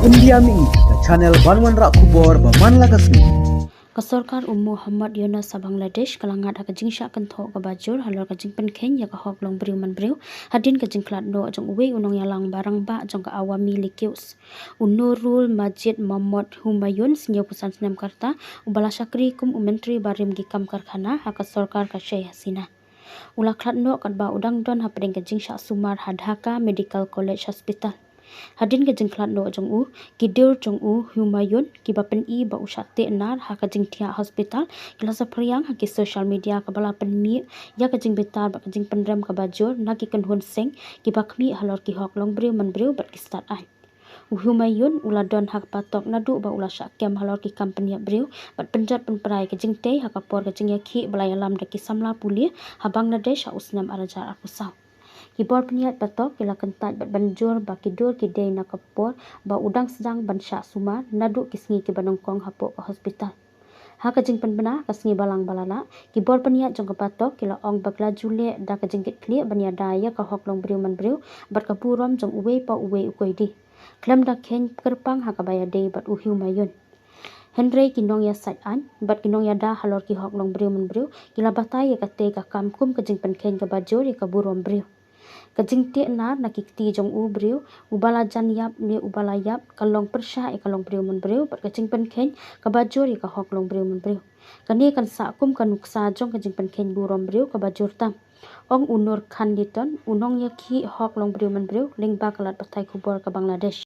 India mi the channel Banwan Rak Kubor Baman Lagasmi. Kasorkar Muhammad Yunus sa Bangladesh kalangat akajing sya kentho ka bajur halor kajing penken ya ka hok long briu man briu hadin kajing klat no jong uwe unong yalang barang ba jong ka awami likius unurul Masjid Muhammad Humayun sinyo pusan senam karta ubala syakri kum menteri barim gikam karkhana ha kasorkar ka Sheikh Hasina ula klat no kat ba udang don ha pedeng kajing sya sumar hadhaka Medical College Hospital hadin ka jingklat no jong u kidur jong u Humayun ki bapen i ba usate nar ha ka jing tia hospital kila sa priang ha ki social media ka bala pen mi ya ka jing betar ba ka jing pendram ka bajur na ki kan hun seng ki bakmi halor ki hok long briu man briu bat ki start ai Humayun ula don hak patok nadu ba ula syakem halor ki company briu bat penjat penperai ka jing te ha ka por ka jing ya ki balai alam da ki samla puli ha Bangladesh ha usnam arajar akusau Kibor peniat batok kila kentat bat banjur ba kidur kidei na kapor ba udang sedang bansya sumar nadu kisngi ki banongkong hapo ke hospital. Ha kajing penbena kasngi balang balana kibor peniat jong batok kila ong bagla jule da kajing kit klia bania daya ka hoklong briu man briu bat kapurom jong uwe pa uwe ukoi di. Klam da ken kerpang ha kabaya dei bat uhiu mayun. Henry kinong ya sat an bat kinong ya da halor ki hoklong briu man briu kila batai ya kate ka kamkum kajing penken ka bajur ya kaburom briu. Kajing ti na nakikti jong u briu ubala jan yap ne ubala yap kalong persya e kalong briu man briu pat kajing penken ka bajur ka hok long briu man briu kani kan sa kum kan nuksa jong kajing penken burom briu ka bajur tam ong unur khan diton unong ya ki hok long briu man briu ling ba kalat patai kubor ka Bangladesh